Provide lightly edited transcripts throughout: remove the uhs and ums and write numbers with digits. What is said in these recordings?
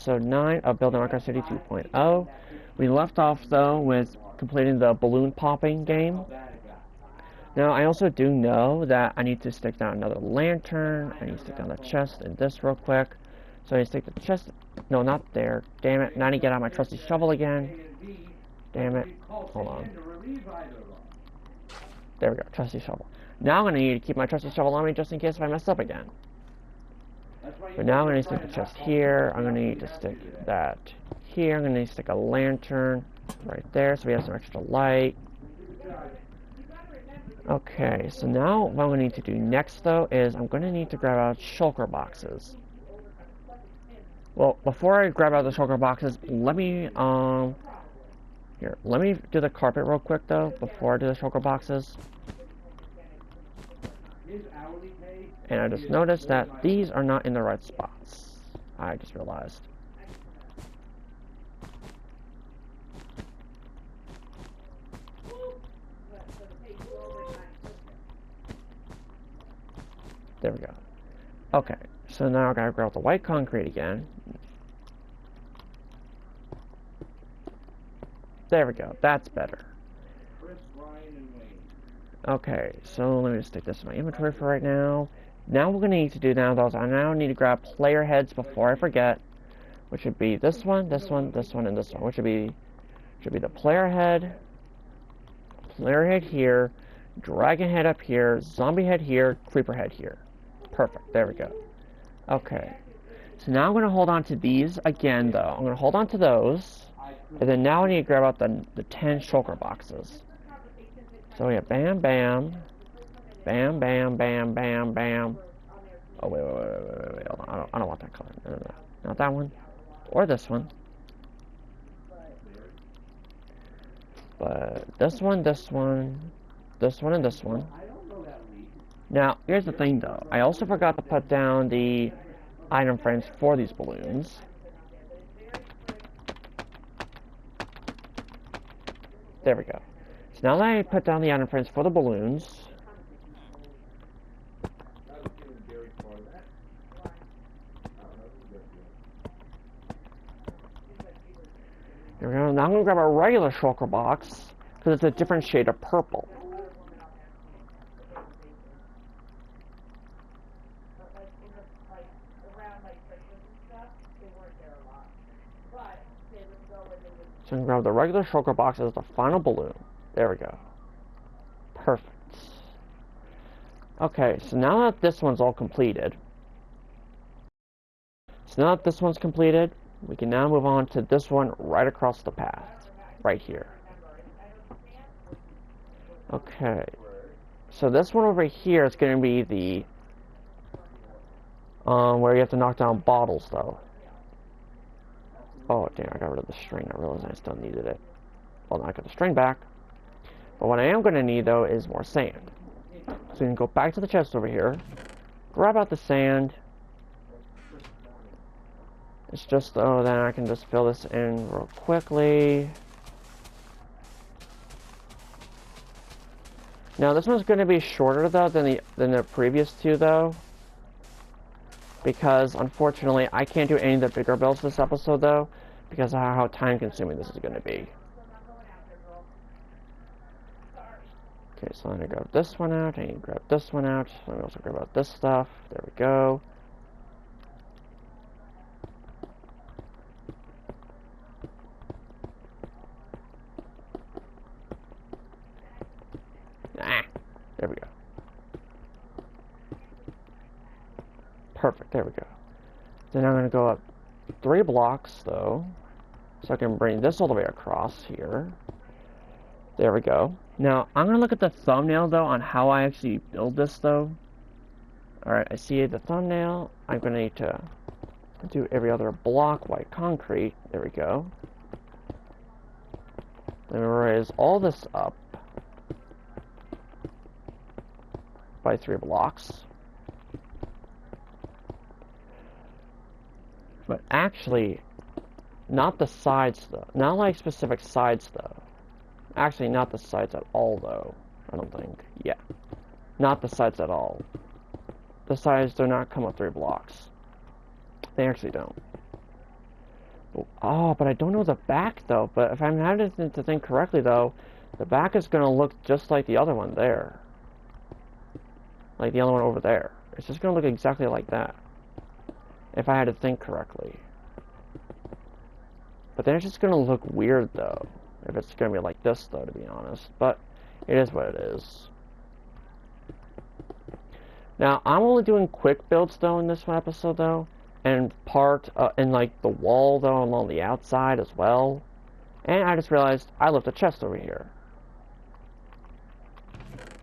episode 9 of Building Minecraft City 2.0. We left off, though, with completing the balloon popping game. Now, I also do know that I need to stick down another lantern. I need to stick down the chest and this real quick. So I need to stick the chest... No, not there. Damn it. Now I need to get out my trusty shovel again. Damn it. Hold on. There we go. Trusty shovel. Now I'm going to need to keep my trusty shovel on me just in case if I mess up again. But now I'm going to stick the chest here. I'm going to need to stick that here. I'm going to need to stick a lantern right there so we have some extra light. Okay, so now what I'm going to need to do next, though, is I'm going to need to grab out shulker boxes. Well, before I grab out the shulker boxes, let me do the carpet real quick, though, before I do the shulker boxes. And I just noticed that these are not in the right spots. I just realized. There we go. Okay, so now I gotta grab the white concrete again. There we go, that's better. Okay, so let me just stick this in my inventory for right now. Now what we're gonna need to do now, though, is I now need to grab player heads before I forget, which would be this one, this one, this one, and this one, which should be the player head here, dragon head up here, zombie head here, creeper head here. Perfect, there we go. Okay, so now I'm gonna hold on to these again, though. I'm gonna hold on to those, and then now I need to grab out the 10 shulker boxes. So we have bam, bam, bam, bam, bam, bam, bam. Oh, wait, hold on. I don't want that color. No. Not that one. Or this one. But this one, this one, this one, and this one. Now, here's the thing, though. I also forgot to put down the item frames for these balloons. There we go. So now that I put down the item frames for the balloons, there we go. Now I'm going to grab a regular shulker box because it's a different shade of purple. So I'm going to grab the regular shulker box as the final balloon. There we go. Perfect. Okay, so now that this one's all completed, we can now move on to this one right across the path. Right here. Okay. So this one over here is going to be the where you have to knock down bottles, though. Oh, damn, I got rid of the string. I realized I still needed it. Well, now I got the string back. But what I am going to need, though, is more sand. So you can go back to the chest over here, grab out the sand. It's just, oh, then I can just fill this in real quickly. Now, this one's going to be shorter, though, than the previous two, though. Because, unfortunately, I can't do any of the bigger builds this episode, though, because of how time-consuming this is going to be. Okay, so I'm going to grab this one out. I need to grab this one out. Let me also grab out this stuff. There we go. There we go. Perfect, there we go. Then I'm going to go up 3 blocks, though, so I can bring this all the way across here. There we go. Now, I'm going to look at the thumbnail, though, on how I actually build this, though. Alright, I see the thumbnail. I'm going to need to do every other block white concrete. There we go. Let me raise all this up by 3 blocks. But actually, not the sides, though. Not like specific sides, though. Actually, not the sides at all, though. I don't think. Yeah. Not the sides at all. The sides do not come with 3 blocks. They actually don't. Oh, but I don't know the back though. But if I'm having to think correctly though, the back is gonna look just like the other one there. Like the other one over there. It's just gonna look exactly like that. If I had to think correctly. But then it's just gonna look weird though. If it's gonna be like this though, to be honest. But it is what it is. Now, I'm only doing quick builds though in this one episode though. And and like the wall though along the outside as well. And I just realized I left a chest over here.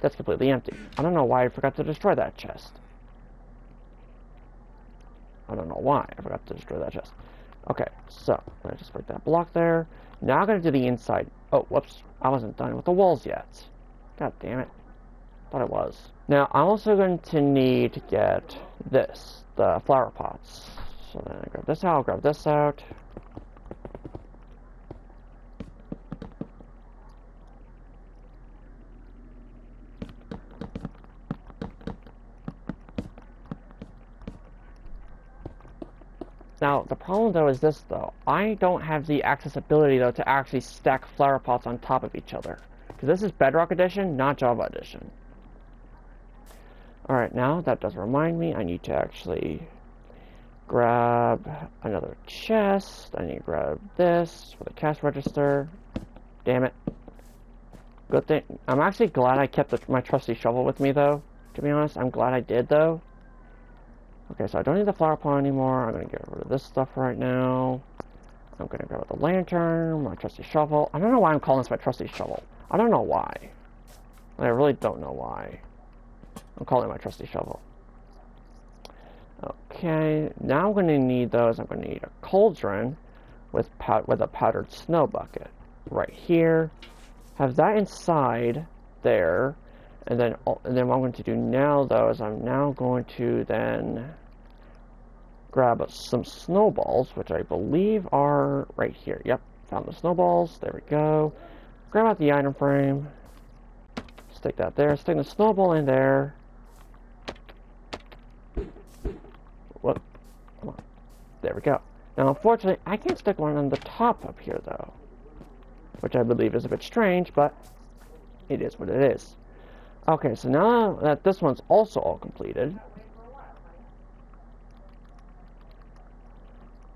That's completely empty. I don't know why I forgot to destroy that chest. I don't know why I forgot to destroy that chest. Okay, so I'm gonna just break that block there. Now I'm gonna do the inside. Oh, whoops. I wasn't done with the walls yet. God damn it. Thought it was. Now, I'm also going to need to get this, the flower pots. So then I grab this out, I'll grab this out. Now, the problem though is this though. I don't have the accessibility though to actually stack flower pots on top of each other. Because this is Bedrock Edition, not Java Edition. Alright, now that does remind me, I need to actually grab another chest. I need to grab this for the cash register. Damn it. Good thing. I'm actually glad I kept my trusty shovel with me though. To be honest, I'm glad I did though. Okay, so I don't need the flower pot anymore. I'm going to get rid of this stuff right now. I'm going to grab the lantern, my trusty shovel. I don't know why I'm calling this my trusty shovel. I don't know why. I really don't know why. I'm calling it my trusty shovel. Okay, now I'm going to need those. I'm going to need a cauldron with a powdered snow bucket right here. Have that inside there. And then what I'm going to do now, though, is I'm now going to then grab some snowballs, which I believe are right here. Yep, found the snowballs. There we go. Grab out the item frame. Stick that there. Stick the snowball in there. Whoop. Come on. There we go. Now, unfortunately, I can't stick one on the top up here, though. Which I believe is a bit strange, but it is what it is. Okay, so now that this one's also all completed,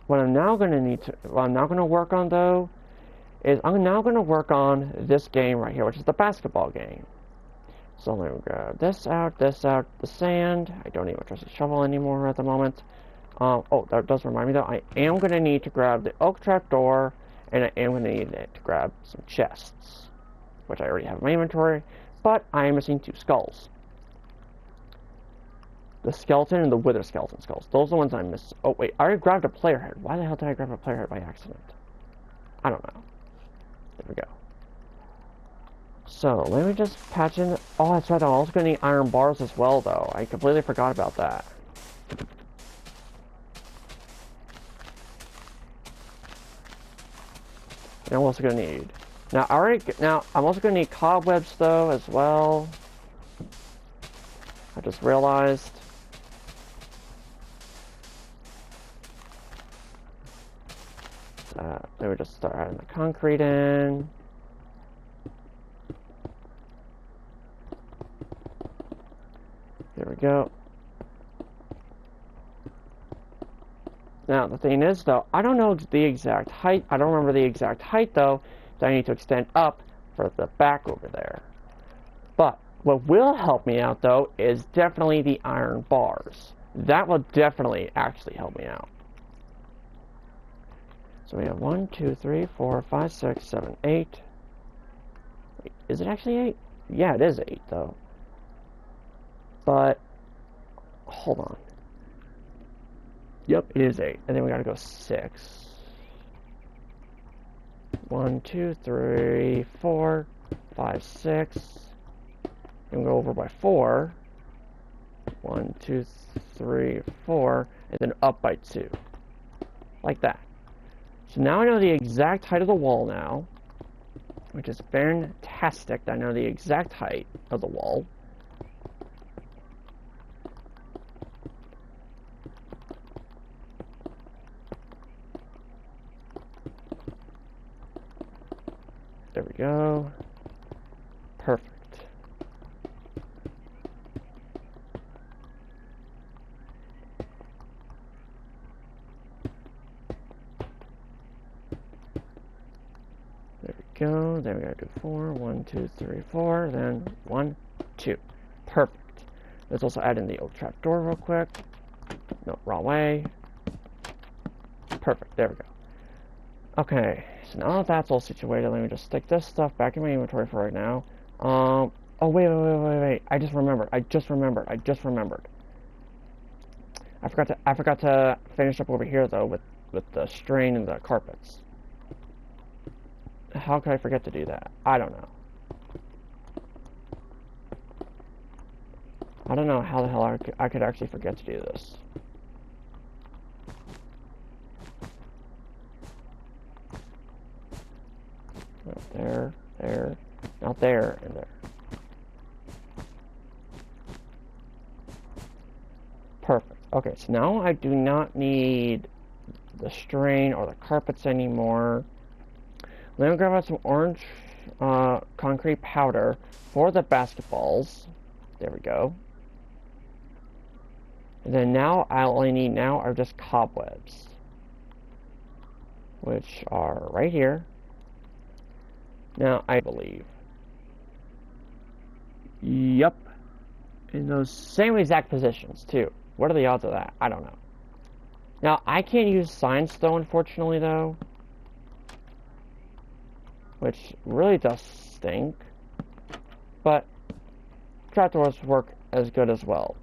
what I'm now going to work on though, is I'm now going to work on this game right here, which is the basketball game. So I'm going to grab this out, the sand. I don't need my trusty shovel anymore at the moment. Oh, that does remind me though, I am going to need to grab the oak trap door, and I am going to need to grab some chests, which I already have in my inventory. But I am missing 2 skulls. The skeleton and the wither skeleton skulls. Those are the ones I missed. Oh, wait. I already grabbed a player head. Why the hell did I grab a player head by accident? I don't know. There we go. So, let me just patch in. Oh, that's right. I'm also going to need iron bars as well, though. I completely forgot about that. And I'm also going to need... Now, I'm also going to need cobwebs, though, as well. I just realized. Let me just start adding the concrete in. There we go. Now, the thing is, though, I don't know the exact height. I don't remember the exact height, though, that I need to extend up for the back over there. But what will help me out, though, is definitely the iron bars. That will definitely actually help me out. So we have 1, 2, 3, 4, 5, 6, 7, 8. Wait, is it actually 8? Yeah, it is 8, though. But, hold on. Yep, it is 8. And then we gotta go 6. 1, 2, 3, 4, 5, 6. And go over by 4. 1, 2, 3, 4. And then up by 2. Like that. So now I know the exact height of the wall now. Which is fantastic. I know the exact height of the wall. There we go. Perfect. There we go. Then we gotta do 4. 1, 2, 3, 4. Then 1, 2. Perfect. Let's also add in the oak trap door real quick. No, wrong way. Perfect. There we go. Okay, so now that that's all situated, let me just stick this stuff back in my inventory for right now. Oh, wait. I just remembered. I forgot to finish up over here, though, with the strain and the carpets. How could I forget to do that? I don't know. I don't know how the hell I could actually forget to do this. There, not there, and there. Perfect. Okay, so now I do not need the strain or the carpets anymore. Let me grab out some orange concrete powder for the basketballs. There we go. And then now all I need now are just cobwebs, which are right here. Now, I believe. Yup. In those same exact positions, too. What are the odds of that? I don't know. Now, I can't use signs, though, unfortunately, though. Which really does stink. But trapdoors work as good as well.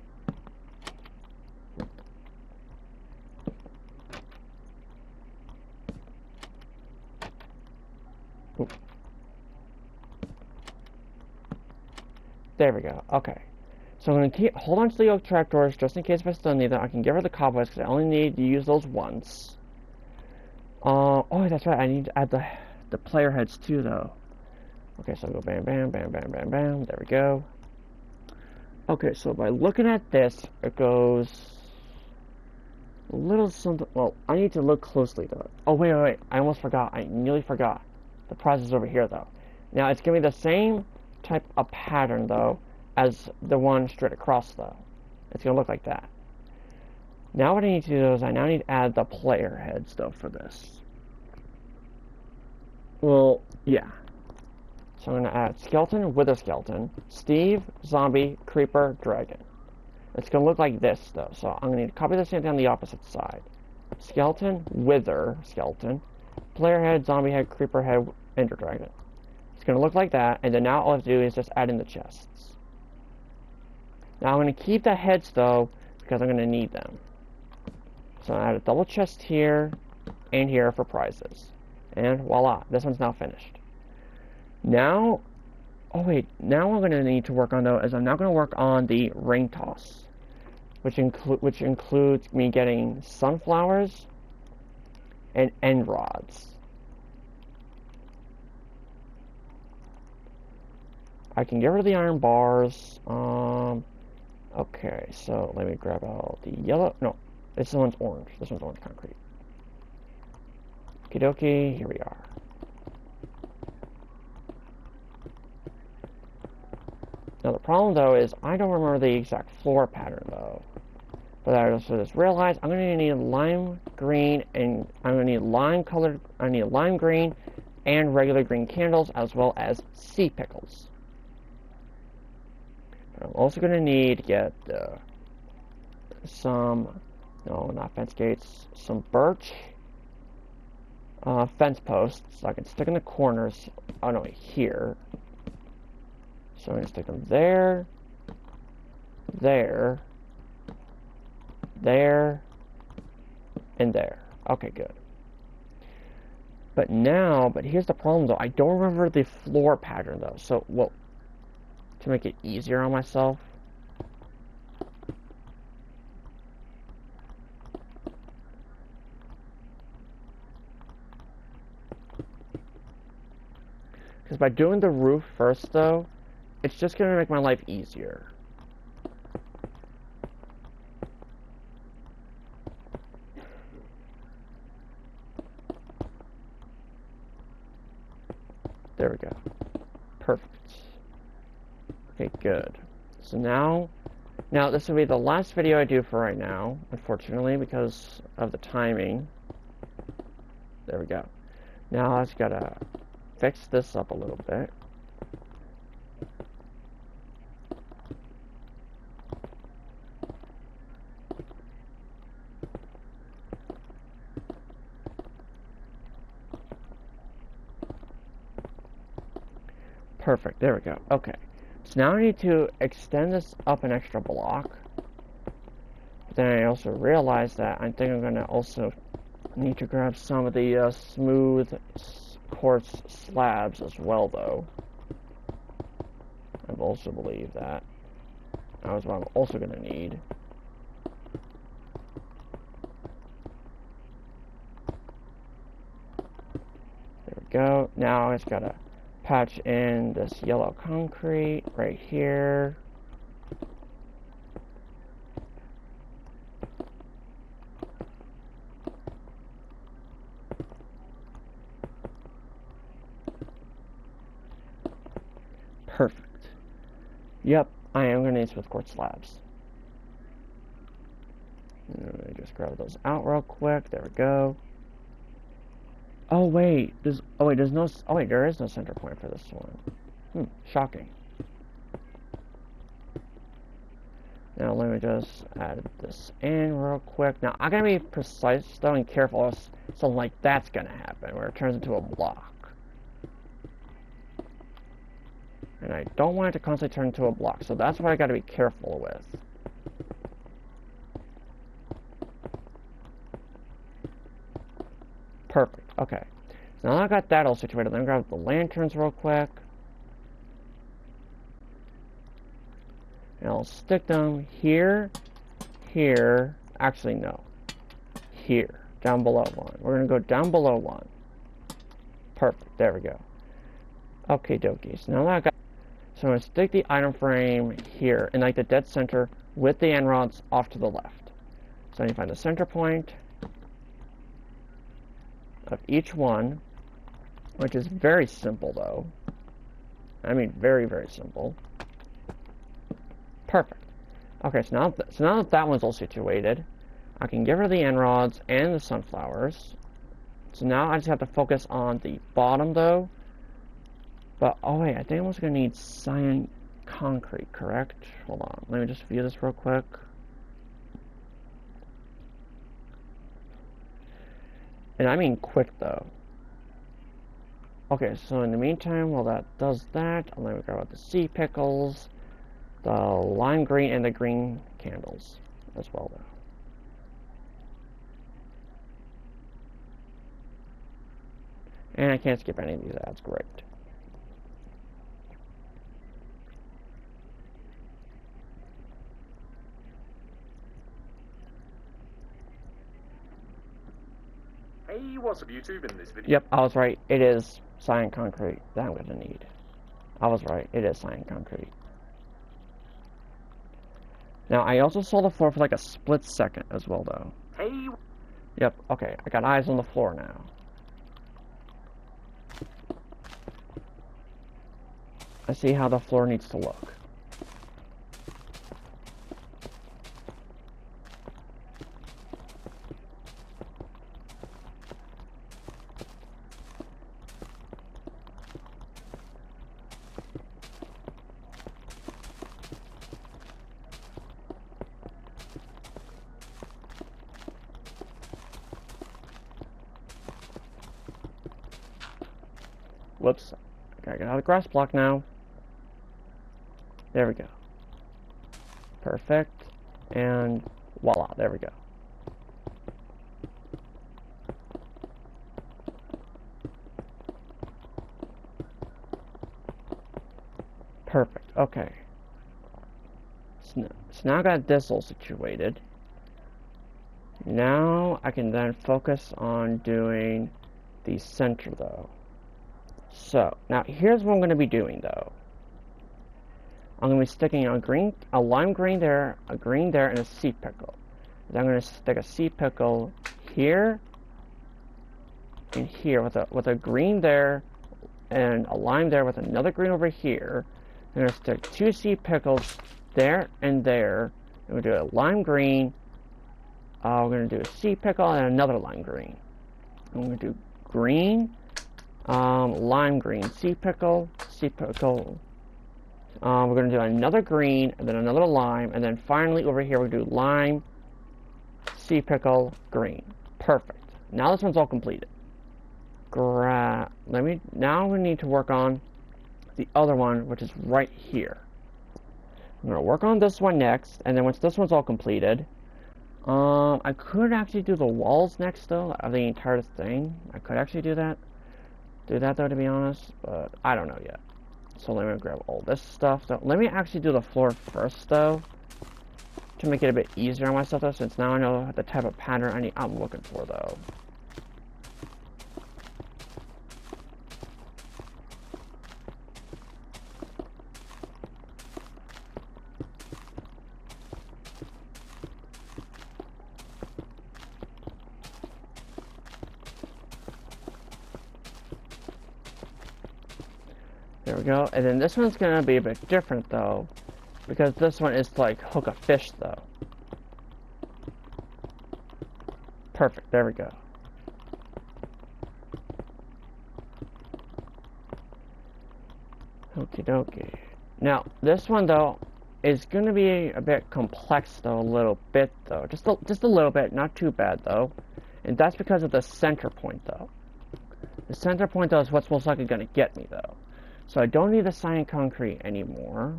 Oop. There we go. Okay. So I'm going to hold on to the oak trapdoors just in case if I still need them. I can get rid of the cobwebs because I only need to use those once. Oh, that's right. I need to add the player heads too, though. Okay, so I'll go bam, bam, bam, bam, bam, bam. There we go. Okay, so by looking at this, it goes a little something. Well, I need to look closely though. Oh, wait. I almost forgot. I nearly forgot. The prize is over here, though. Now, it's going to be the same type of pattern, though, as the one straight across, though. It's going to look like that. Now what I need to do is I now need to add the player heads, though, for this. Well, yeah. So I'm going to add skeleton, wither skeleton, Steve, zombie, creeper, dragon. It's going to look like this, though. So I'm going to need to copy the same thing on the opposite side. Skeleton, wither skeleton, player head, zombie head, creeper head, ender dragon. It's going to look like that, and then now all I have to do is just add in the chests. Now I'm going to keep the heads, though, because I'm going to need them. So I add a double chest here and here for prizes. And voila, this one's now finished. Now, now what I'm going to need to work on, though, is I'm now going to work on the ring toss, which includes me getting sunflowers and end rods. I can get rid of the iron bars. Okay, so let me grab out the yellow. No, this one's orange. This one's orange concrete. Okie dokie, here we are. Now the problem, though, is I don't remember the exact floor pattern, though. But I just realized I'm going to need lime green, and I'm going to need lime green and regular green candles, as well as sea pickles. But I'm also going to need to get some, no, not fence gates, some birch fence posts, so I can stick in the corners. Oh no, here. So I'm going to stick them there, there, and there. Okay, good. But here's the problem, though. I don't remember the floor pattern, though. So, well, to make it easier on myself, because by doing the roof first, though, it's just going to make my life easier. There we go. Perfect. Okay, good. So now this will be the last video I do for right now, unfortunately, because of the timing. There we go. Now I just gotta fix this up a little bit. Perfect, there we go. Okay. So now I need to extend this up an extra block. But then I also realized that I think I'm gonna also need to grab some of the smooth quartz slabs as well, though. I also believe that. That's what I'm also gonna need. There we go. Now I just gotta patch in this yellow concrete right here. Perfect. Yep, I am going to need smooth quartz slabs. Let me just grab those out real quick. There we go. Oh wait, there is no center point for this one. Shocking. Now let me just add this in real quick. Now I gotta be precise though and careful, if something like that's gonna happen where it turns into a block. And I don't want it to constantly turn into a block, so that's what I gotta be careful with. Perfect, okay. So now I got that all situated, let me grab the lanterns real quick. And I'll stick them here, here, actually no, here, down below one. We're gonna go down below one. Perfect, there we go. Okay, dokies, now that I got, so I'm gonna stick the item frame here in like the dead center with the end rods off to the left. So I need to find the center point of each one, which is very simple though. I mean very, very simple. Perfect. Okay, so now that that one's all situated, I can get rid of the end rods and the sunflowers. So now I just have to focus on the bottom though. But oh wait, I think I'm also gonna need cyan concrete, correct? Hold on, let me just view this real quick. And I mean quick though. Okay, so in the meantime, while that does that, let me grab out the sea pickles, the lime green, and the green candles as well though. And I can't skip any of these ads, great. Hey, what's up YouTube? In this video, Yep, I was right, it is cyan concrete that I'm gonna need. I was right, it is cyan concrete. Now, I also saw the floor for like a split second as well though. hey, Yep, okay, I got eyes on the floor now. I see how the floor needs to look. Whoops. Gotta get out of the grass block now. There we go. Perfect. And voila, there we go. Perfect, okay. So now I got this all situated. Now I can then focus on doing the center though. So, now here's what I'm going to be doing though. I'm going to be sticking a lime green there, a green there, and a sea pickle. Then I'm going to stick a sea pickle here and here with a green there, and a lime there with another green over here. I'm going to stick 2 sea pickles there and there. I'm going to do a lime green. We're going to do a sea pickle and another lime green. I'm going to do green, lime green, sea pickle, sea pickle. We're going to do another green, and then another lime, and then finally over here we're going to do lime, sea pickle, green. Perfect. Now this one's all completed. Now we need to work on the other one, which is right here. I'm going to work on this one next, and then once this one's all completed, I could actually do the walls next, though, of the entire thing. I could actually do that. Though, to be honest, but I don't know yet. So let me grab all this stuff, though. Let me actually do the floor first, though, to make it a bit easier on myself, though, since now I know the type of pattern I'm looking for, though. There we go. And then this one's gonna be a bit different though, because this one is like hook a fish though. Perfect. There we go. Okie dokie. Now this one though is gonna be a bit complex though, a little bit though, just a little bit, not too bad though, and that's because of the center point though. The center point though is what's most likely gonna get me though. So I don't need the cyan concrete anymore.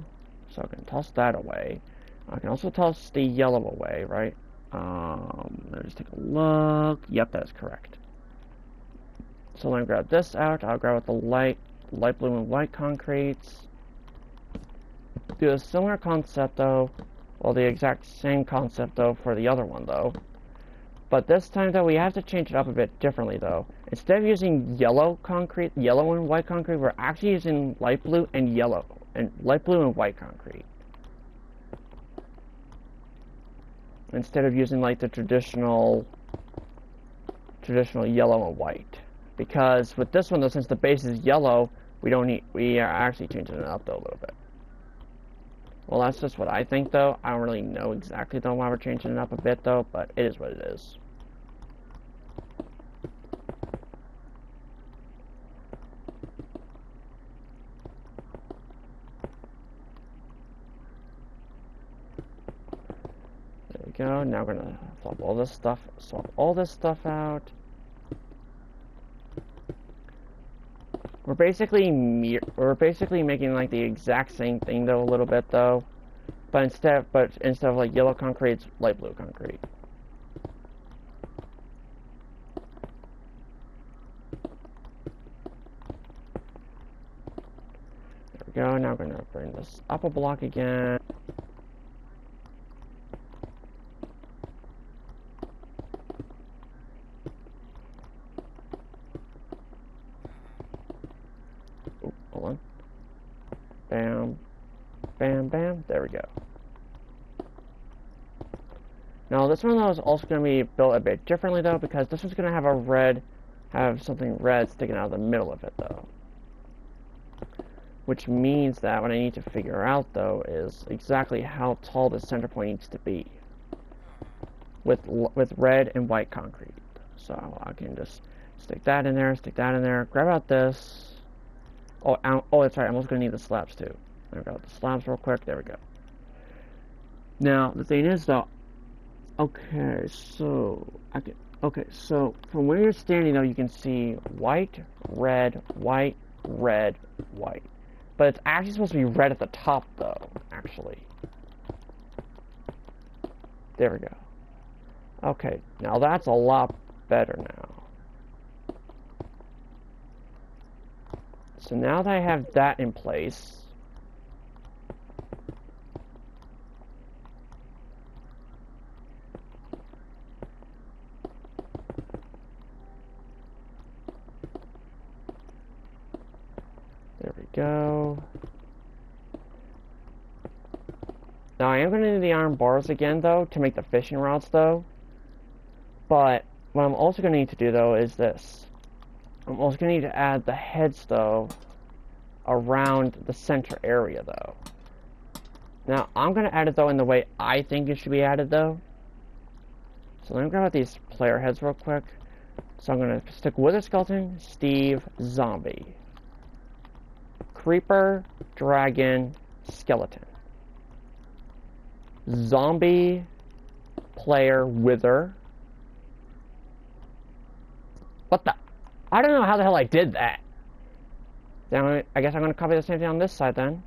So I can toss that away. I can also toss the yellow away, right? Let me just take a look. Yep, that is correct. So let me grab this out. I'll grab with the light blue and white concretes. Do a similar concept though. Well, the exact same concept though for the other one though. But this time though, we have to change it up a bit differently though. Instead of using yellow and white concrete, we're actually using light blue and white concrete. Instead of using like the traditional yellow and white. Because with this one though, since the base is yellow, we are actually changing it up though a little bit. Well, that's just what I think though. I don't really know exactly though why we're changing it up a bit though, but it is what it is. There we go. Now we're gonna swap all this stuff out. We're basically making like the exact same thing though a little bit though, but instead of like yellow concrete, it's light blue concrete. There we go. Now we're gonna bring this up a block again. Hold on. Bam. Bam, bam. There we go. Now, this one though is also going to be built a bit differently though, because this one's going to have something red sticking out of the middle of it though. Which means that what I need to figure out though is exactly how tall the center point needs to be. With red and white concrete. So I can just stick that in there, grab out this. Oh, that's right. I'm also going to need the slabs too. Let me grab the slabs real quick. There we go. Now, the thing is though, okay, so from where you're standing though, you can see white, red, white, red, white. But it's actually supposed to be red at the top though, actually. There we go. Okay, now that's a lot better now. So now that I have that in place, there we go. Now I am going to need the iron bars again though to make the fishing rods though. But what I'm also going to need to do though is this. I'm also gonna need to add the heads though around the center area though. Now I'm gonna add it though in the way I think it should be added though. So let me grab out these player heads real quick. So I'm gonna stick Wither Skeleton, Steve, Zombie, Creeper, Dragon, Skeleton, Zombie, Player, Wither. What the? I don't know how the hell I did that. Then I guess I'm gonna copy the same thing on this side then.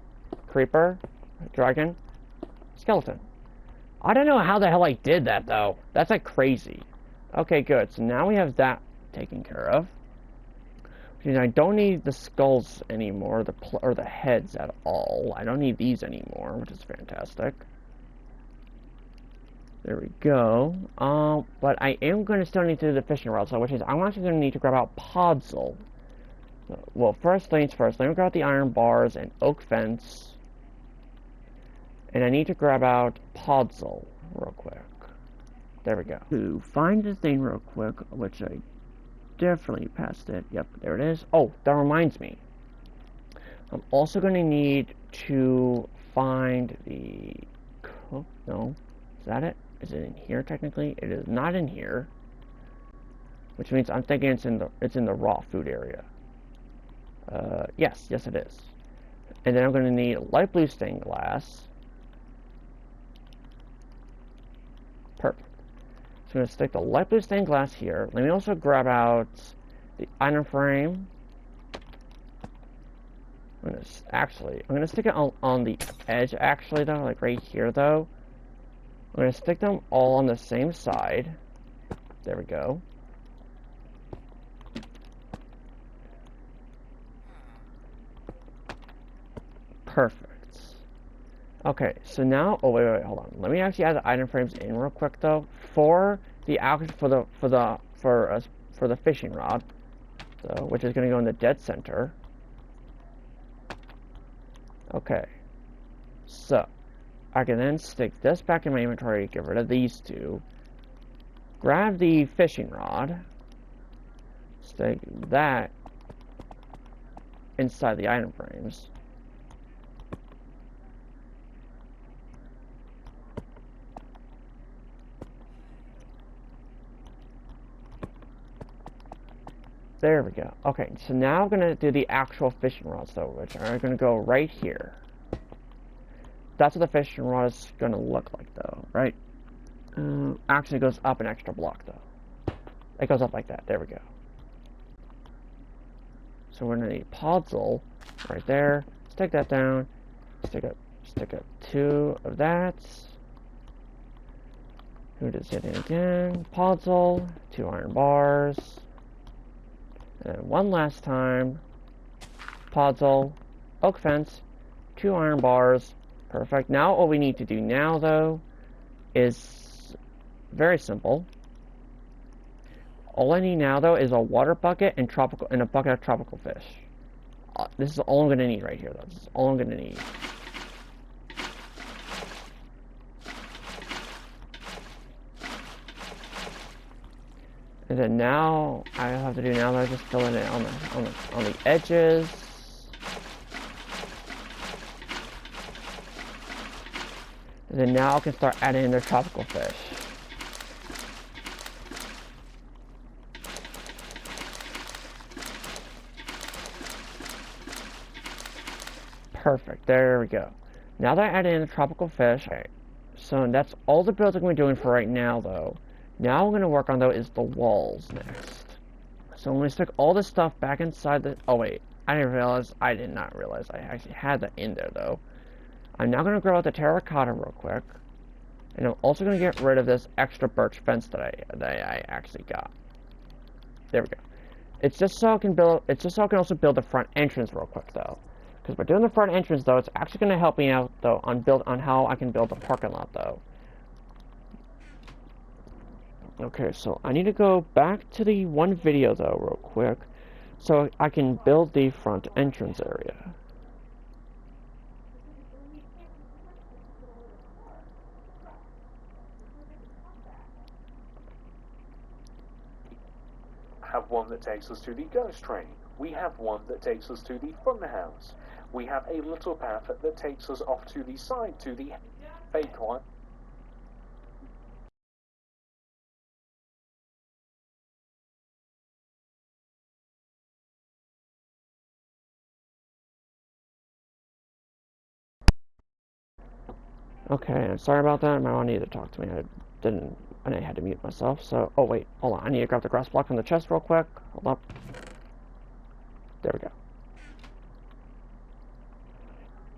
Creeper, Dragon, Skeleton. I don't know how the hell I did that though. That's like crazy. Okay, good. So now we have that taken care of. Which means I don't need the skulls anymore, or the heads at all. I don't need these anymore, which is fantastic. There we go. But I am going to still need to do the fishing rod, so which is I'm actually going to need to grab out Podzol. Well, first things first. Let me grab out the iron bars and oak fence. And I need to grab out Podzol real quick. There we go. To find the thing real quick, which I definitely passed it. Yep, there it is. Oh, that reminds me. I'm also going to need to find the... Oh, no. Is that it? Is it in here technically? It is not in here. Which means I'm thinking it's in the raw food area. Yes it is. And then I'm going to need light blue stained glass. Perfect. So I'm going to stick the light blue stained glass here. Let me also grab out the item frame. I'm going to stick it on the edge actually though, like right here though. I'm going to stick them all on the same side. There we go. Perfect. Okay, so now, oh wait, hold on. Let me actually add the item frames in real quick though for the fishing rod, so which is going to go in the dead center. Okay, so I can then stick this back in my inventory, get rid of these two, grab the fishing rod, stick that inside the item frames. There we go. Okay, so now I'm going to do the actual fishing rods though, which are going to go right here. That's what the fishing rod is going to look like though, right? Actually, it goes up an extra block though. It goes up like that. There we go. So we're going to need Podzol right there. Stick that down. Stick up 2 of that. Who does it again? Podzol, 2 iron bars. And one last time, Podzol, oak fence, 2 iron bars. Perfect. Now all we need to do now, though, is very simple. All I need now, though, is a water bucket and a bucket of tropical fish. This is all I'm going to need right here, though. This is all I'm going to need. And then now, I have to do now that I just fill in it on the edges. And then now I can start adding in their tropical fish. Perfect, there we go. Now that I added in the tropical fish, okay, so that's all the builds I'm going to be doing for right now though. Now I'm going to work on though is the walls next. So I'm going to stick all this stuff back inside the, oh wait, I did not realize I actually had that in there though. I'm now going to grab out the terracotta real quick. And I'm also going to get rid of this extra birch fence that I actually got. There we go. It's just so I can also build the front entrance real quick though. Because by doing the front entrance though, it's actually going to help me out though on how I can build the parking lot though. Okay, so I need to go back to the one video though real quick so I can build the front entrance area. Have have one that takes us to the ghost train. We have one that takes us to the fun house. We have a little path that takes us off to the side to the fake one. Okay, sorry about that. My mom needed to talk to me. I had to mute myself. So, oh wait, hold on. I need to grab the grass block from the chest real quick. Hold up. There we go.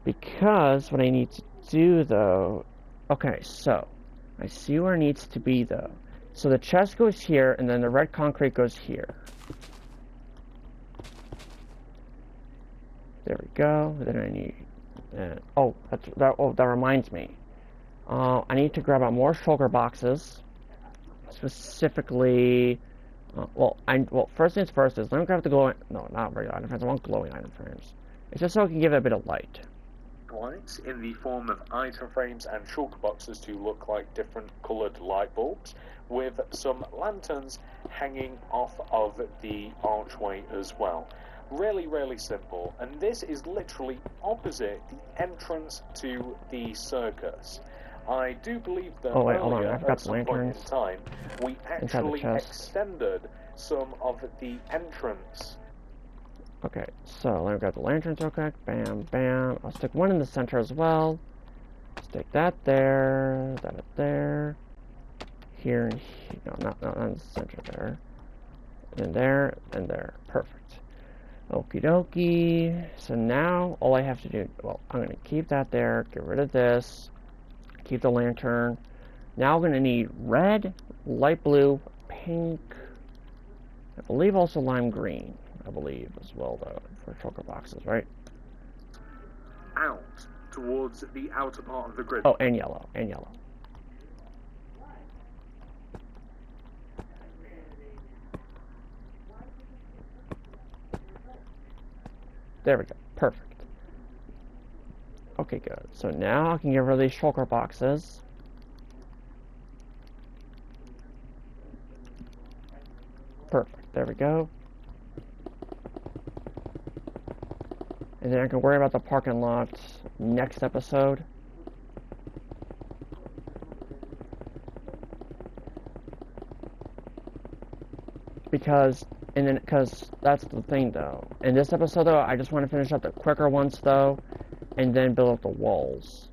Because what I need to do though, okay, so I see where it needs to be though. So the chest goes here, and then the red concrete goes here. There we go. Then I need. That reminds me. I need to grab out more shulker boxes. Specifically, first things first is let me grab the glowing. No, not regular item frames. I want glowing item frames. It's just so I can give it a bit of light. Lights in the form of item frames and shulker boxes to look like different coloured light bulbs, with some lanterns hanging off of the archway as well. Really, really simple, and this is literally opposite the entrance to the circus. I do believe that earlier, at some point in time, we actually extended some of the entrance. Okay, so let me grab the lanterns real quick. Bam, bam. I'll stick one in the center as well. Stick that there, that up there. Here and here. No, not in the center there. And there, and there. Perfect. Okie dokie. So now, all I have to do, well, I'm going to keep that there, get rid of this, keep the lantern. Now I'm going to need red, light blue, pink, I believe also lime green, I believe, as well, though, for shulker boxes, right? Out, towards the outer part of the grid. Oh, and yellow, and yellow. There we go. Perfect. Okay, good. So now I can get rid of these shulker boxes. Perfect. There we go. And then I can worry about the parking lot next episode. Because that's the thing though. In this episode though, I just want to finish up the quicker ones though, and then build up the walls.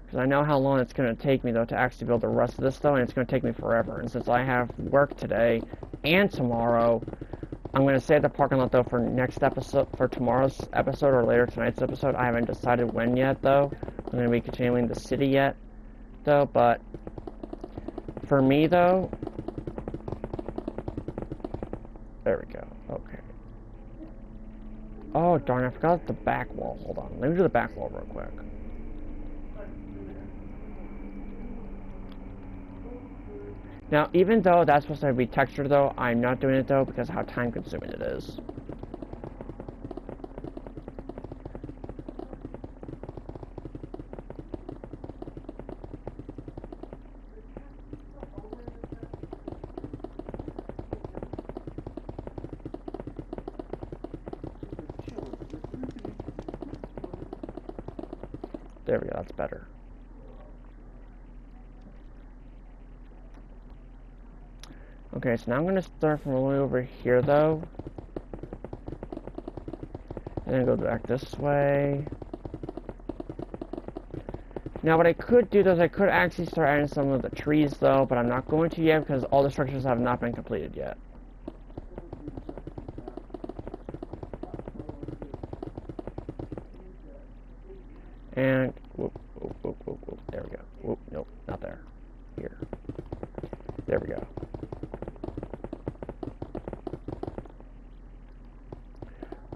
Because I know how long it's going to take me though to actually build the rest of this though, and it's going to take me forever. And since I have work today and tomorrow, I'm going to save the parking lot though for next episode, for tomorrow's episode or later tonight's episode. I haven't decided when yet though. I'm going to be continuing the city yet though, but for me though, there we go. Okay. Oh, darn, I forgot the back wall. Hold on. Let me do the back wall real quick. Now, even though that's supposed to be textured, though, I'm not doing it, though, because of how time-consuming it is. There we go, that's better. Okay, so now I'm going to start from all the way over here, though. And then go back this way. Now, what I could do, though, is I could actually start adding some of the trees, though, but I'm not going to yet because all the structures have not been completed yet. And, whoop, whoop, whoop, whoop, whoop. There we go. Whoop, nope, not there. Here. There we go.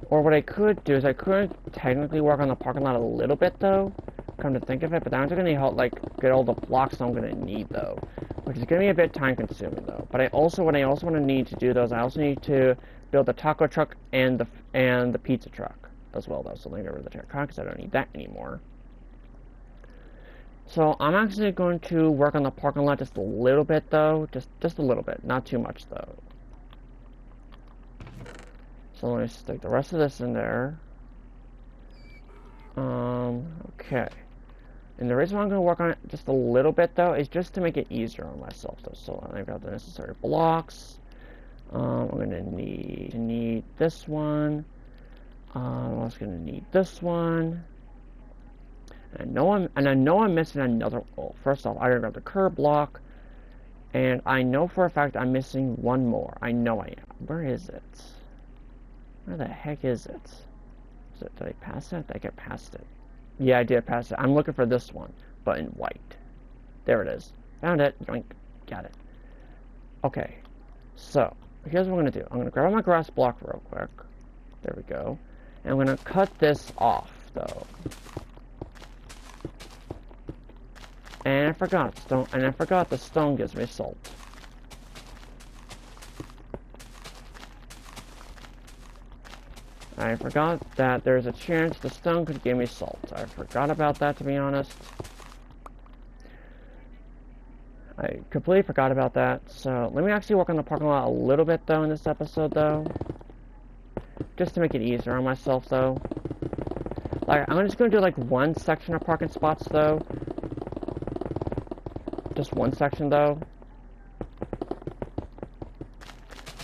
Or what I could do is I could technically work on the parking lot a little bit, though, come to think of it, but that's going to help, like, get all the blocks I'm going to need, though, which is going to be a bit time-consuming, though. But what I also want to need to do, though, is I also need to build the taco truck and the pizza truck as well, though. So let me get rid of the car because I don't need that anymore. So I'm actually going to work on the parking lot just a little bit, though, just a little bit, not too much, though. So let me stick the rest of this in there. Okay. And the reason why I'm going to work on it just a little bit, though, is just to make it easier on myself, though. So I've got the necessary blocks. I'm going to need this one. I'm also going to need this one. And I know I'm missing another. Well, first off, I already got the curb block, and I know for a fact I'm missing one more. I know I am. Where is it? Where the heck is it? Did I pass it? I get past it. Yeah, I did pass it. I'm looking for this one, but in white. There it is. Found it. Yoink. Got it. Okay. So, here's what I'm going to do. I'm going to grab my grass block real quick. There we go. And I'm going to cut this off, though. And I forgot stone. And I forgot the stone gives me salt. I forgot that there's a chance the stone could give me salt. I forgot about that, to be honest. I completely forgot about that. So let me actually work on the parking lot a little bit, though, in this episode, though. Just to make it easier on myself, though. Like, I'm just going to do, like, one section of parking spots, though. Just one section, though.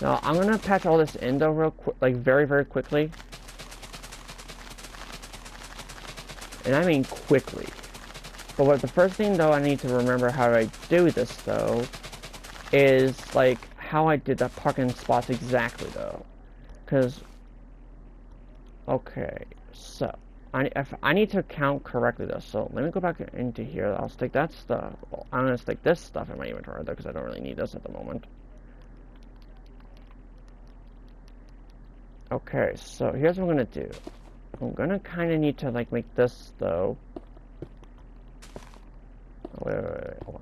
Now, I'm going to patch all this in, though, real quick. Like, very, very quickly. And I mean quickly. But what the first thing, though, I need to remember how I do this, though, is, like, how I did the parking spots exactly, though. Because, okay, so, I need to count correctly, though. So, let me go back into here. I'll stick that stuff. Well, I'm going to stick this stuff in my inventory, though, because I don't really need this at the moment. Okay, so here's what I'm going to do. I'm going to kind of need to, like, make this, though. Oh, wait, hold on.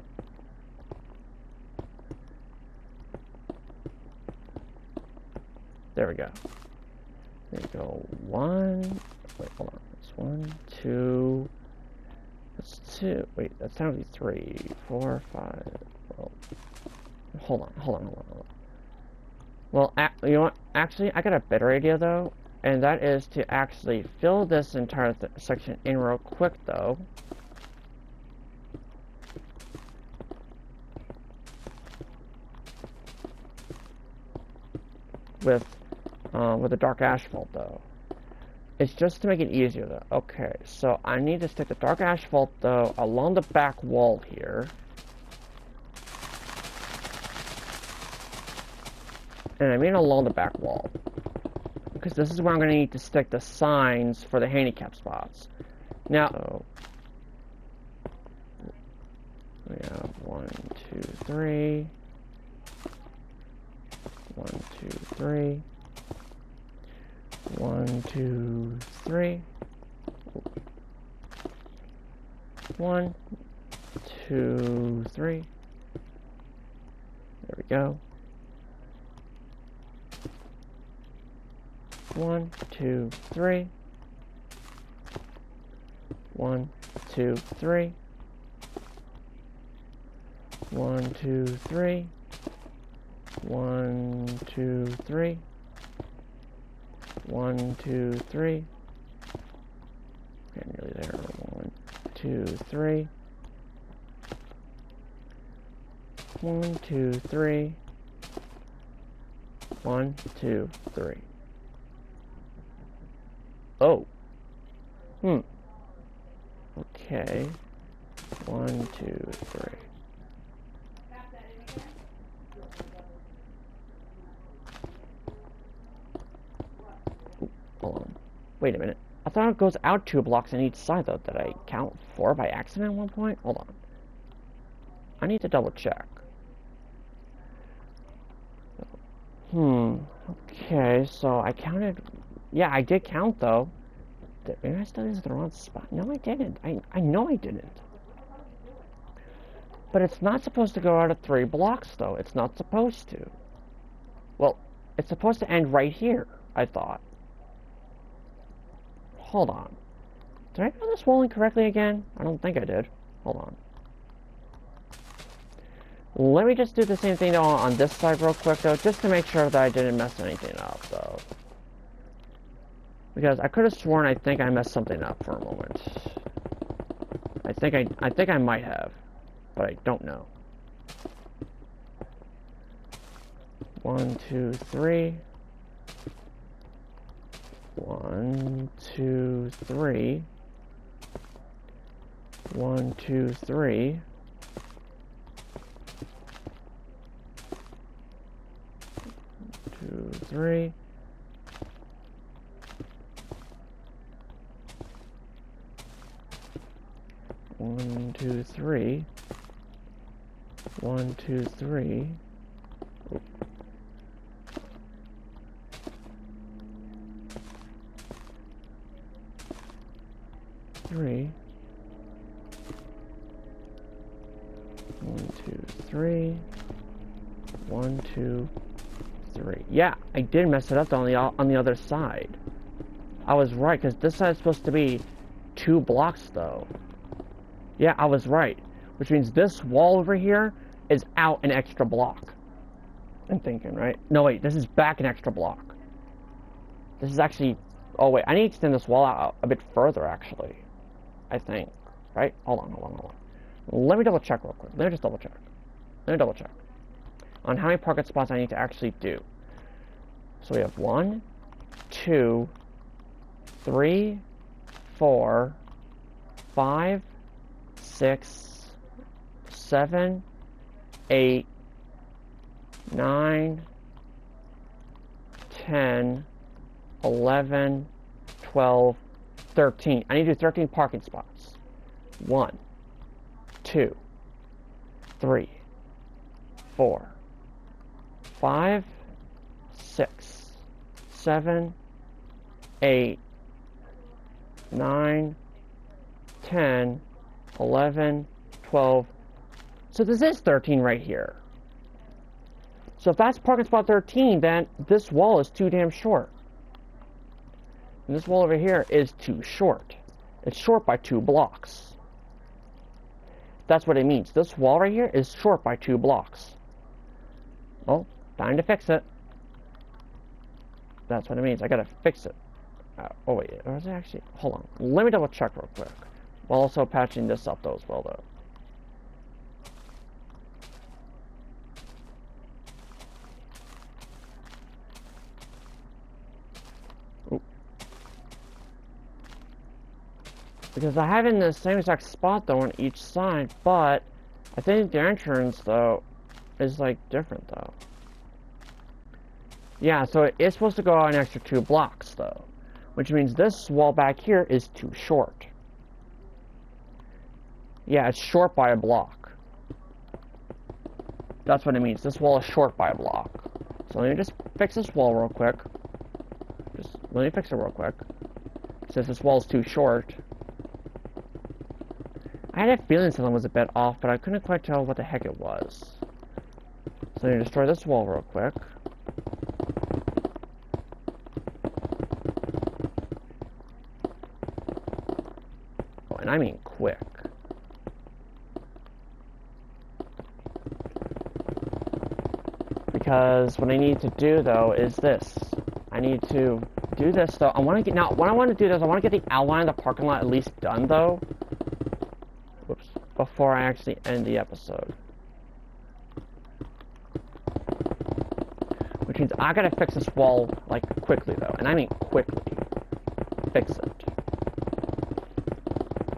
There we go. There we go. One. Wait, hold on. It's 1, 2. That's 2. Wait, that's going to be 3, 4, 5. Well, hold on. Well, you know what? Actually, I got a better idea, though. And that is to actually fill this entire section in real quick, though. With the dark asphalt, though. It's just to make it easier, though. Okay, so I need to stick the dark asphalt, though, along the back wall here. And I mean along the back wall. Because this is where I'm going to need to stick the signs for the handicap spots. Now, so we have 1, 2, 3. 1, 2, 3. 1, 2, 3. 1, 2, 3. There we go. 1, 2, 3. 1, 2, 3. 1, 2, 3. 1, 2, 3. 1, 2, 3. Okay, nearly there. 1, 2, 3. 1, 2, 3. 1, 2, 3. Oh. Okay. 1, 2, 3. Ooh, hold on. Wait a minute. I thought it goes out 2 blocks on each side, though. Did I count 4 by accident at one point? Hold on. I need to double check. Okay, so I counted. Yeah, I did count, though. Maybe I still used the wrong spot. No, I didn't. I know I didn't. But it's not supposed to go out of 3 blocks, though. It's not supposed to. Well, it's supposed to end right here, I thought. Hold on. Did I do this wall incorrectly again? I don't think I did. Hold on. Let me just do the same thing, though, on this side real quick, though, just to make sure that I didn't mess anything up, though. Because I could have sworn I think I messed something up for a moment. I think I might have, but I don't know. 1, 2, 3. 1, 2, 3. 1, 2, 3. 2, 3. 1, 2, 3. 1, 2, 3. 3. 1, 2, 3. 1, 2, 3. Yeah, I did mess it up on the other side. I was right, because this side is supposed to be 2 blocks, though. Yeah, I was right. Which means this wall over here is out an extra block. I'm thinking, right? No, wait, this is back an extra block. This is actually... Oh, wait, I need to extend this wall out a bit further, actually. I think. Right? Hold on. Let me double check real quick. Let me just double check. On how many parking spots I need to actually do. So we have 1, 2, 3, 4, 5, 6, 7, 8, 9, 10, 11, 12, 13. I need to do 13 parking spots. 1, 2, 3, 4, 5, 6, 7, 8, 9, 10, 11, 12. So this is 13 right here. So if that's parking spot 13, then this wall is too damn short. And this wall over here is too short. It's short by 2 blocks. That's what it means. This wall right here is short by 2 blocks. Well, time to fix it. That's what it means. I gotta fix it. Oh wait, or is it actually... Hold on. Let me double check real quick. While also patching this up though as well though. Because I have it in the same exact spot though on each side, but I think the entrance though is like different though. Yeah, so it is supposed to go out an extra 2 blocks though, which means this wall back here is too short. Yeah, it's short by a block. That's what it means. This wall is short by a block. So let me just fix this wall real quick. Let me fix it real quick. Since this wall is too short. I had a feeling something was a bit off, but I couldn't quite tell what the heck it was. So let me destroy this wall real quick. Oh, and I mean quick. Because what I need to do though is this. I need to do this though. I want to get now. What I want to do is I want to get the outline of the parking lot at least done though. Whoops. Before I actually end the episode. Which means I gotta fix this wall like quickly though, and I mean quickly. Fix it.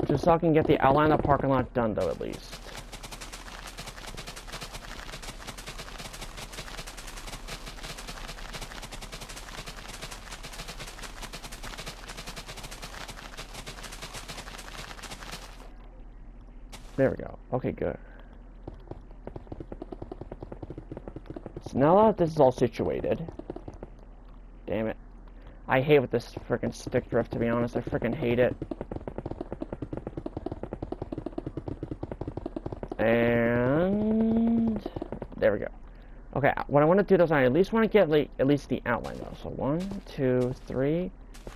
Just so I can get the outline of the parking lot done though at least. There we go. Okay, good. So now that this is all situated... Damn it. I hate with this freaking stick drift, to be honest. I freaking hate it. And... There we go. Okay, what I want to do is I at least want to get like, at least the outline, though. So 1, 2, 3,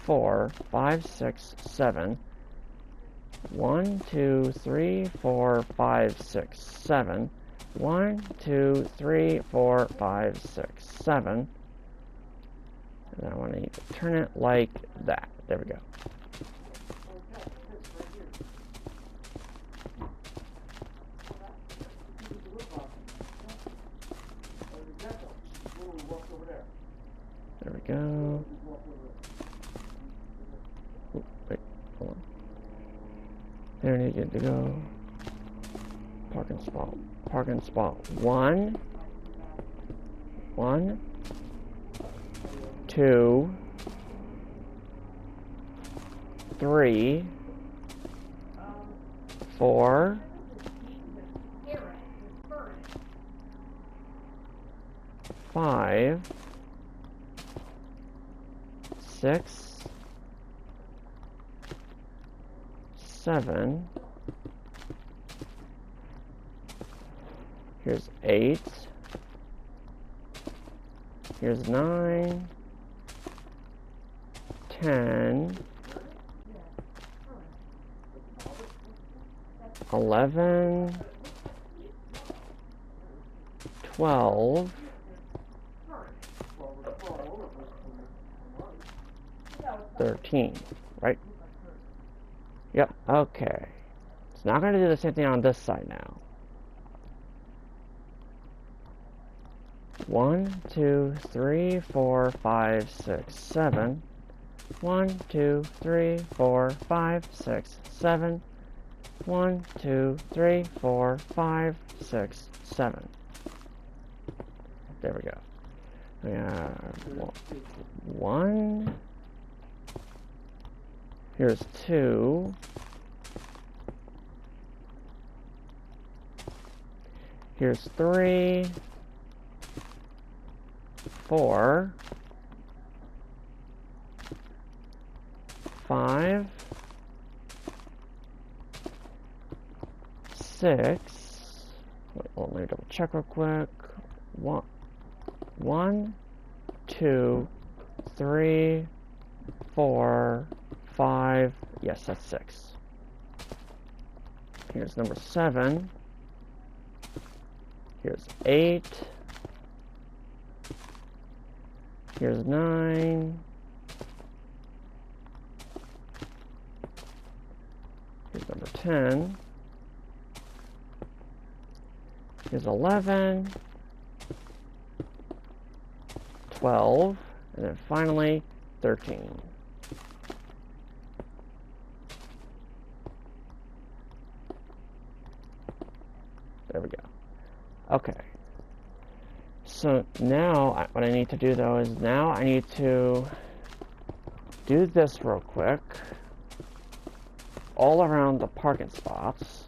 4, 5, 6, 7... 1, 2, 3, 4, 5, 6, 7. 1, 2, 3, 4, 5, 6, 7. And then I want to need to turn it like that. There we go. There we go. Ooh, wait, hold on. There we need to go. Parking spot. Parking spot. 1, 2, 3, 4, 5, 6, 7. Here's 8. Here's 9, 10, 11, 12, 13, right? Yep, okay. So now I'm going to do the same thing on this side now. 1, 2, 3, 4, 5, 6, 7. 1, 2, 3, 4, 5, 6, 7. 1, 2, 3, 4, 5, 6, 7. There we go. We have 1. Here's 2. Here's 3. 4, 5, 6. Wait, let me double check real quick. 1, 2, 3, 4, 5. Yes, that's 6. Here's number 7. Here's 8. Here's 9. Here's number 10. Here's 11. 12. And then finally, 13. There we go. Okay. So now, what I need to do though is now I need to do this real quick all around the parking spots,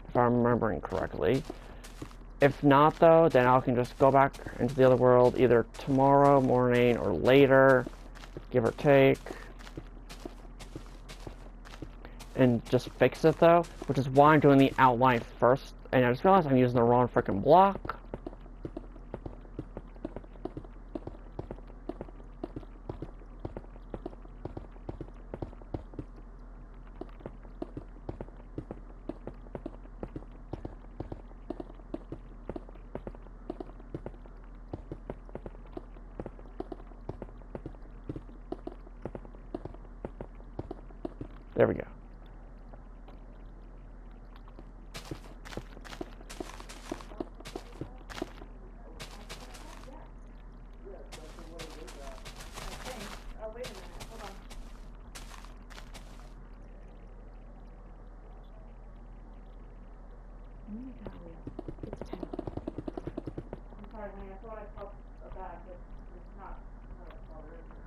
if I'm remembering correctly. If not though, then I can just go back into the other world either tomorrow morning or later, give or take, and just fix it though, which is why I'm doing the outline first. And I just realized I'm using the wrong freaking block. There we go.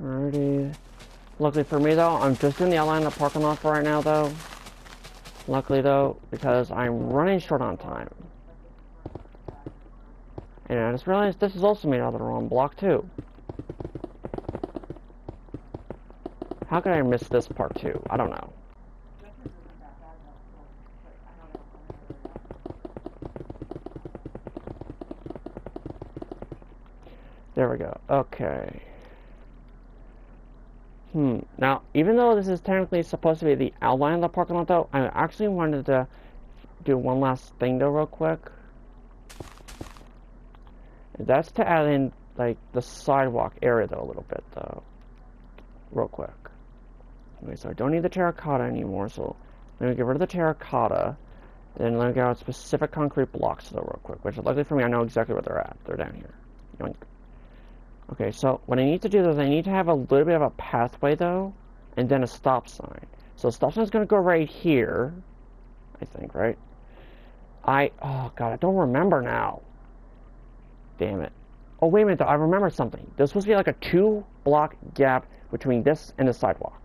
Alrighty. Luckily for me though, I'm just doing the outline of the parking lot for right now though. Luckily though, because I'm running short on time. And I just realized this is also made out of the wrong block too. How could I miss this part too? I don't know. There we go. Okay. Now, even though this is technically supposed to be the outline of the parking lot though, I actually wanted to do one last thing though real quick. And that's to add in, like, the sidewalk area though a little bit though. real quick. Okay, so I don't need the terracotta anymore, so let me get rid of the terracotta. Then let me get out specific concrete blocks though real quick, which luckily for me I know exactly where they're at. They're down here. Yoink. Okay, so what I need to do is I need to have a little bit of a pathway though, and then a stop sign. So the stop sign is going to go right here, I think, right? Oh god, I don't remember now. Damn it. Oh, wait a minute though, I remember something. There's supposed to be like a 2-block gap between this and the sidewalk.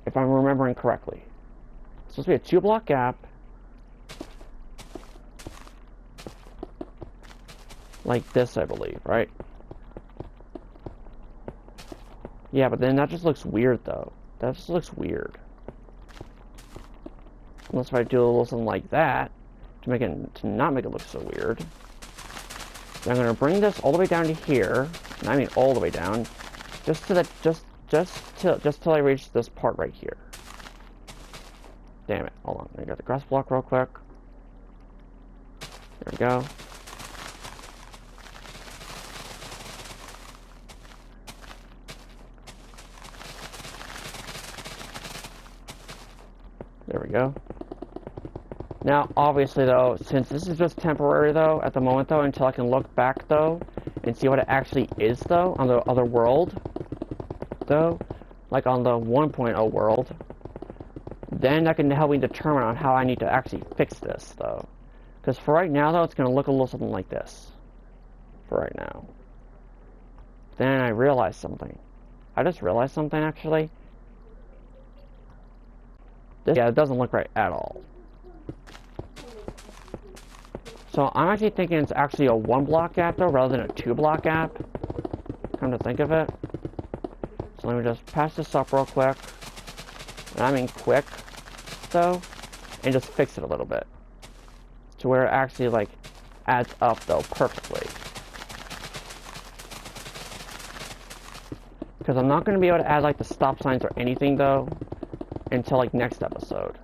If I'm remembering correctly. It's supposed to be a 2-block gap. Like this, I believe, right? Yeah, but then that just looks weird though. That just looks weird. Unless if I do a little something like that to not make it look so weird. Then I'm gonna bring this all the way down to here. And I mean all the way down. Just till I reach this part right here. Damn it. Hold on. I got the grass block real quick. There we go. There we go. Now, obviously, though, since this is just temporary, though, at the moment, though, until I can look back, though, and see what it actually is, though, on the other world, though, like on the 1.0 world, then that can help me determine on how I need to actually fix this, though. Because for right now, though, it's going to look a little something like this. For right now. Then I realized something. I just realized something, actually. Yeah, it doesn't look right at all. So I'm actually thinking it's actually a 1-block gap though, rather than a 2-block gap. Come to think of it. So let me just patch this up real quick. And I mean quick, though. And just fix it a little bit. To where it actually, like, adds up, though, perfectly. Because I'm not going to be able to add, like, the stop signs or anything, though, until, like, next episode.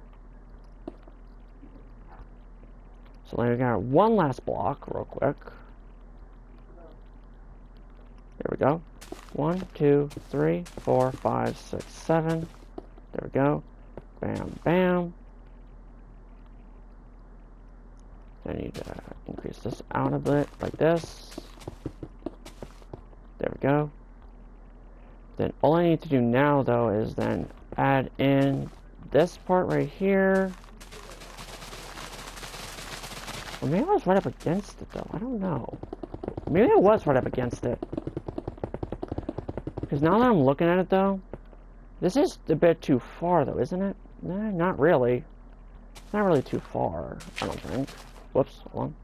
So let me get one last block real quick. There we go. 1, 2, 3, 4, 5, 6, 7. There we go. Bam, bam. I need to increase this out a bit, like this. There we go. Then all I need to do now, though, is then add in this part right here. Or maybe I was right up against it, though. I don't know. Maybe I was right up against it. Because now that I'm looking at it, though, this is a bit too far, though, isn't it? Nah, not really. It's not really too far, I don't think. Whoops, hold on.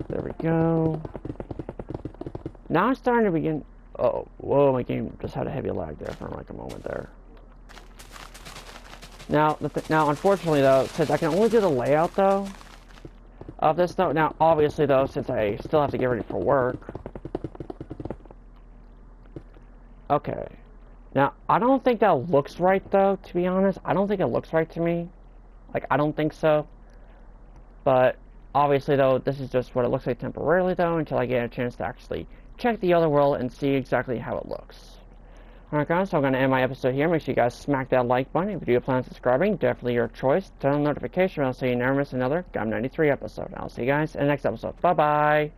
There we go. Now I'm starting to begin... Oh, whoa, my game just had a heavy lag there for like a moment there. Now, unfortunately, though, since I can only do the layout, though, of this, though, now, obviously, though, since I still have to get ready for work... Okay. Now, I don't think that looks right, though, to be honest. I don't think it looks right to me. Like, I don't think so. But, obviously, though, this is just what it looks like temporarily, though, until I get a chance to actually check the other world and see exactly how it looks. Alright, guys, so I'm going to end my episode here. Make sure you guys smack that like button. If you do plan on subscribing, definitely your choice. Turn on the notification bell so you never miss another GOM93 episode. I'll see you guys in the next episode. Bye-bye!